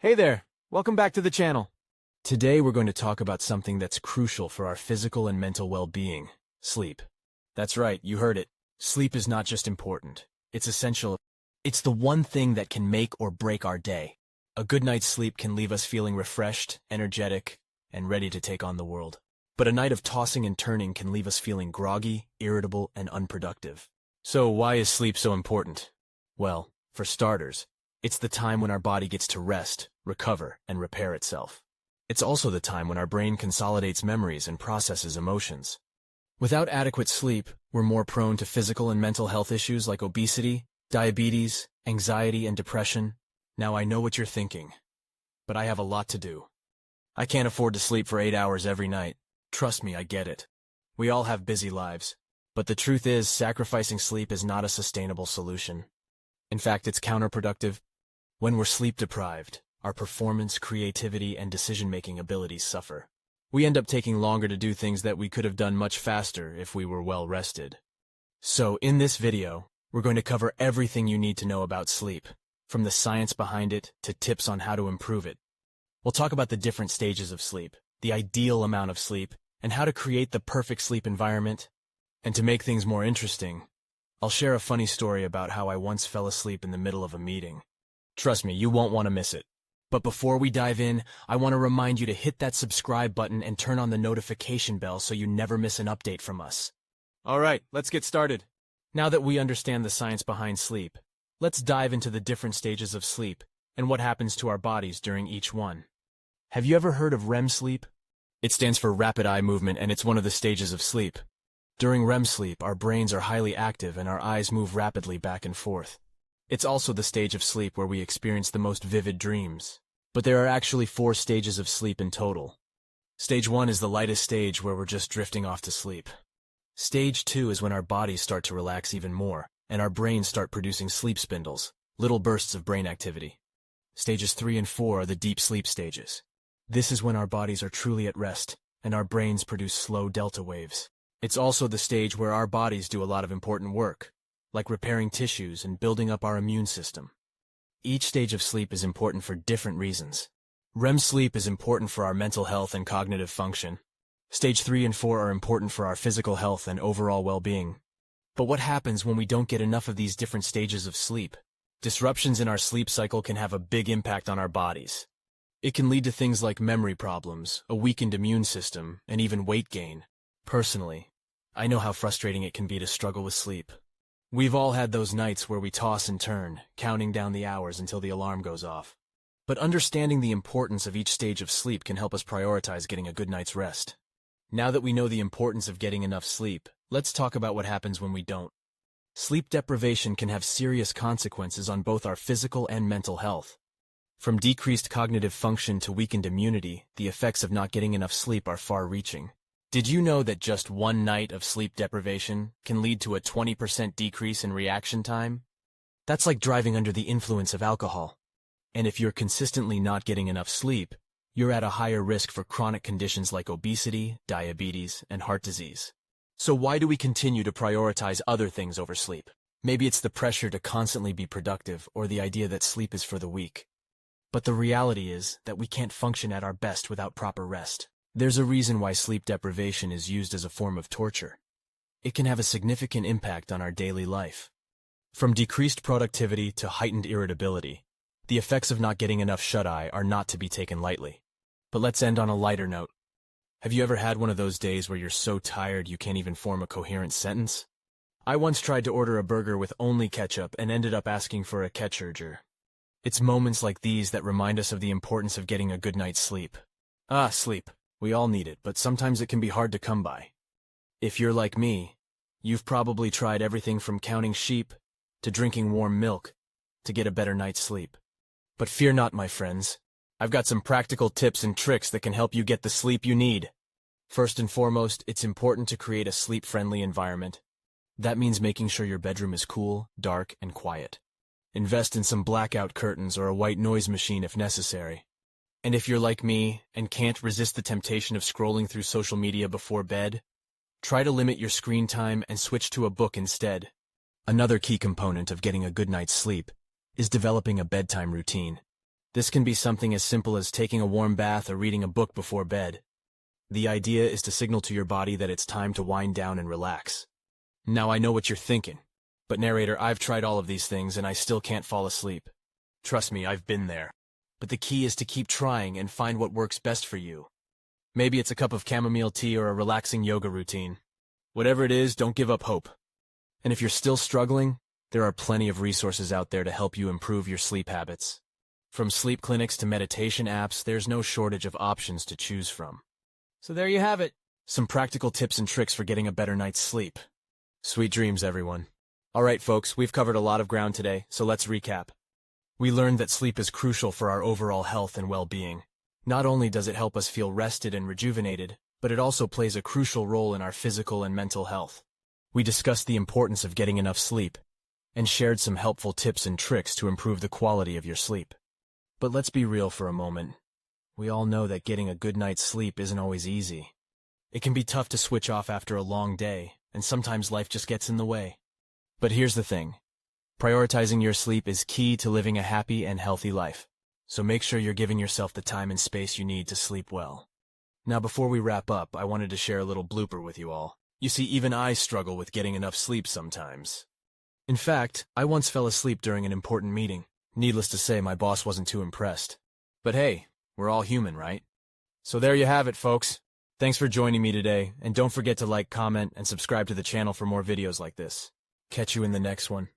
Hey there, welcome back to the channel. Today we're going to talk about something that's crucial for our physical and mental well-being, sleep. That's right, you heard it. Sleep is not just important, it's essential. It's the one thing that can make or break our day. A good night's sleep can leave us feeling refreshed, energetic, and ready to take on the world. But a night of tossing and turning can leave us feeling groggy, irritable, and unproductive. So why is sleep so important? Well, for starters, it's the time when our body gets to rest, recover, and repair itself. It's also the time when our brain consolidates memories and processes emotions. Without adequate sleep, we're more prone to physical and mental health issues like obesity, diabetes, anxiety, and depression. Now I know what you're thinking, but I have a lot to do. I can't afford to sleep for 8 hours every night. Trust me, I get it. We all have busy lives. But the truth is, sacrificing sleep is not a sustainable solution. In fact, it's counterproductive. When we're sleep deprived, our performance, creativity, and decision-making abilities suffer. We end up taking longer to do things that we could have done much faster if we were well rested. So, in this video, we're going to cover everything you need to know about sleep, from the science behind it to tips on how to improve it. We'll talk about the different stages of sleep, the ideal amount of sleep, and how to create the perfect sleep environment. And to make things more interesting, I'll share a funny story about how I once fell asleep in the middle of a meeting. Trust me, you won't want to miss it. But before we dive in, I want to remind you to hit that subscribe button and turn on the notification bell so you never miss an update from us. Alright, let's get started. Now that we understand the science behind sleep, let's dive into the different stages of sleep and what happens to our bodies during each one. Have you ever heard of REM sleep? It stands for rapid eye movement, and it's one of the stages of sleep. During REM sleep, our brains are highly active and our eyes move rapidly back and forth. It's also the stage of sleep where we experience the most vivid dreams. But there are actually 4 stages of sleep in total. Stage 1 is the lightest stage where we're just drifting off to sleep. Stage 2 is when our bodies start to relax even more, and our brains start producing sleep spindles, little bursts of brain activity. Stages 3 and 4 are the deep sleep stages. This is when our bodies are truly at rest, and our brains produce slow delta waves. It's also the stage where our bodies do a lot of important work, like repairing tissues and building up our immune system. Each stage of sleep is important for different reasons. REM sleep is important for our mental health and cognitive function. Stage 3 and 4 are important for our physical health and overall well-being. But what happens when we don't get enough of these different stages of sleep? Disruptions in our sleep cycle can have a big impact on our bodies. It can lead to things like memory problems, a weakened immune system, and even weight gain. Personally, I know how frustrating it can be to struggle with sleep. We've all had those nights where we toss and turn, counting down the hours until the alarm goes off. But understanding the importance of each stage of sleep can help us prioritize getting a good night's rest. Now that we know the importance of getting enough sleep, let's talk about what happens when we don't. Sleep deprivation can have serious consequences on both our physical and mental health. From decreased cognitive function to weakened immunity, the effects of not getting enough sleep are far-reaching. Did you know that just one night of sleep deprivation can lead to a 20% decrease in reaction time? That's like driving under the influence of alcohol. And if you're consistently not getting enough sleep, you're at a higher risk for chronic conditions like obesity, diabetes, and heart disease. So why do we continue to prioritize other things over sleep? Maybe it's the pressure to constantly be productive or the idea that sleep is for the weak. But the reality is that we can't function at our best without proper rest. There's a reason why sleep deprivation is used as a form of torture. It can have a significant impact on our daily life. From decreased productivity to heightened irritability, the effects of not getting enough shut-eye are not to be taken lightly. But let's end on a lighter note. Have you ever had one of those days where you're so tired you can't even form a coherent sentence? I once tried to order a burger with only ketchup and ended up asking for a ketchurger. It's moments like these that remind us of the importance of getting a good night's sleep. Sleep. We all need it, but sometimes it can be hard to come by. If you're like me, you've probably tried everything from counting sheep to drinking warm milk to get a better night's sleep. But fear not, my friends. I've got some practical tips and tricks that can help you get the sleep you need. First and foremost, it's important to create a sleep-friendly environment. That means making sure your bedroom is cool, dark, and quiet. Invest in some blackout curtains or a white noise machine if necessary. And if you're like me and can't resist the temptation of scrolling through social media before bed, try to limit your screen time and switch to a book instead. Another key component of getting a good night's sleep is developing a bedtime routine. This can be something as simple as taking a warm bath or reading a book before bed. The idea is to signal to your body that it's time to wind down and relax. Now I know what you're thinking, but narrator, I've tried all of these things and I still can't fall asleep. Trust me, I've been there. But the key is to keep trying and find what works best for you. Maybe it's a cup of chamomile tea or a relaxing yoga routine. Whatever it is, don't give up hope. And if you're still struggling, there are plenty of resources out there to help you improve your sleep habits. From sleep clinics to meditation apps, there's no shortage of options to choose from. So there you have it. Some practical tips and tricks for getting a better night's sleep. Sweet dreams, everyone. All right, folks, we've covered a lot of ground today, so let's recap. We learned that sleep is crucial for our overall health and well-being. Not only does it help us feel rested and rejuvenated, but it also plays a crucial role in our physical and mental health. We discussed the importance of getting enough sleep and shared some helpful tips and tricks to improve the quality of your sleep. But let's be real for a moment. We all know that getting a good night's sleep isn't always easy. It can be tough to switch off after a long day, and sometimes life just gets in the way. But here's the thing. Prioritizing your sleep is key to living a happy and healthy life. So make sure you're giving yourself the time and space you need to sleep well. Now before we wrap up, I wanted to share a little blooper with you all. You see, even I struggle with getting enough sleep sometimes. In fact, I once fell asleep during an important meeting. Needless to say, my boss wasn't too impressed. But hey, we're all human, right? So there you have it, folks. Thanks for joining me today, and don't forget to like, comment, and subscribe to the channel for more videos like this. Catch you in the next one.